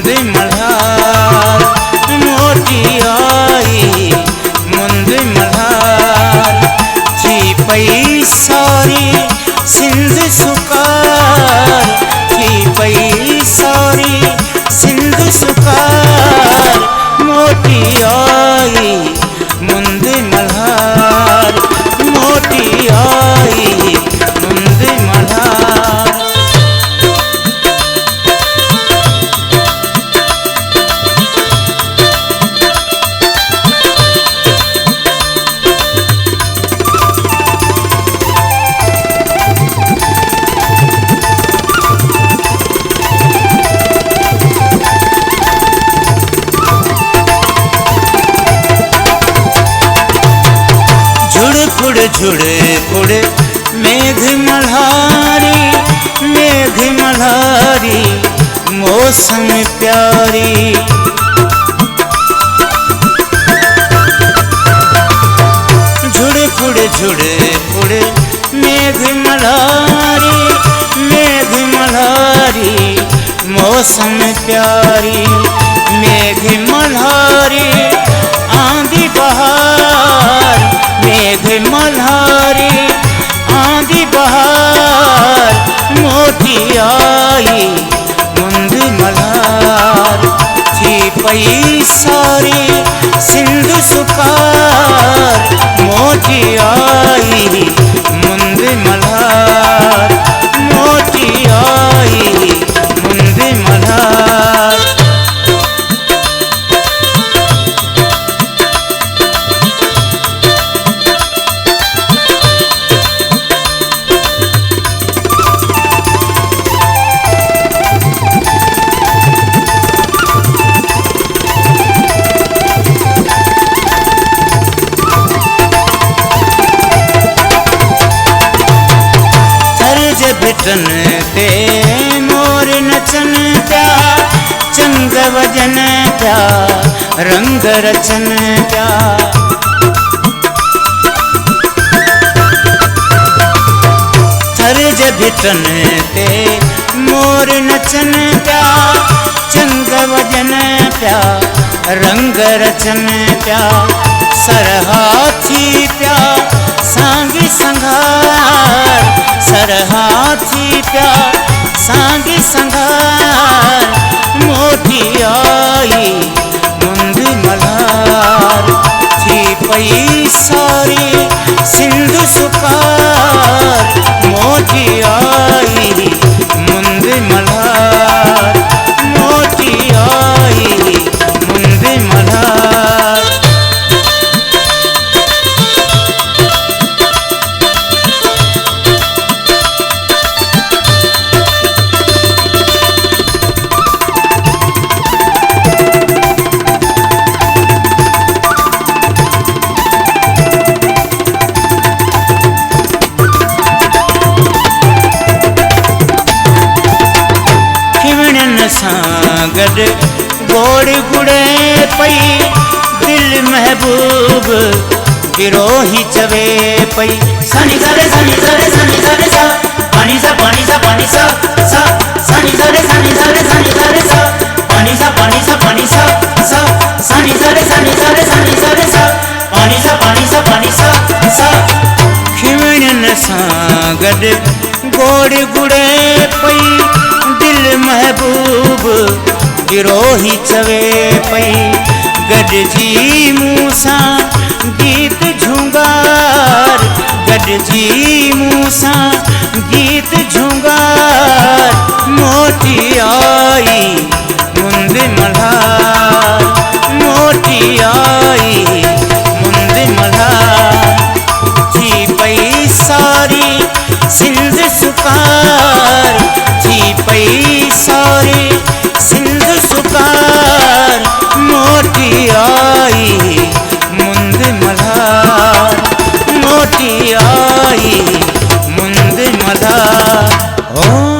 मुंद मल्हार, मोटी आई मुंद मल्हार। थी पई सारी सिंध सुकार, थी पई सारी सिंध सुकार। मोटी आई मुंद मल्हार, मोटी आई मुंद मल्हार। झुड़ फुड़ मेघ मल्हारी, मेघ मल्हारी मौसम प्यारी। झुड़ फुड़ मेघ मल्हारी, मेघ मल्हारी मौसम प्यारी। मेघ मल्हारी आंधी बहार, मेघ मल्हारी आंधी बहार। मोटी आई मुंद मल्हार, थी पई सारी सिंध सुकार। मोटी आई मुंद मल्हार, मोटी आई मुंद मल्हार। भिटन ते मोर नचन प्या, चंग वजन प्या, रंग रचन प्या। थरज भिटन ते मोर नचन प्या, चंग वजन प्या, रंग रचन प्या। सरहाथी प्या सांगी संघार, सरहाथी प्या सांगी संघार। मोटी आई मुंद मल्हार, थी पई सारी सिंध सुकार। मोटी आई मुंद मल्हार, मोटी आई मुंद मल्हार। गड गोड़ गुड़े पई दिल महबूब गिरोही चवे पई। सनी सरे सनी सरे सनी सरे सा, पानी सा पानी सा पानी सा सा। सनी सरे सनी सरे सनी सरे सा, पानी सा पानी सा पानी सा सा। सनी सरे सनी सरे सनी सरे सा, पानी सा पानी सा पानी सा सा। खिवणन सा गड गोड़ गुड़े पई दिल महबूब गिरोही चवे पई। गडजी मूसा गीत झुंगार, गडजी मूसा गीत झुंगार। मोटी आई मुंद मल्हार, मोटी आई मुंद मल्हार। थी पई सारी सिंध सुकार, थी पई सारी सिंध सुकार। मोटी आई मुंद मल्हार, मोटी आई मुंद मल्हार। ओ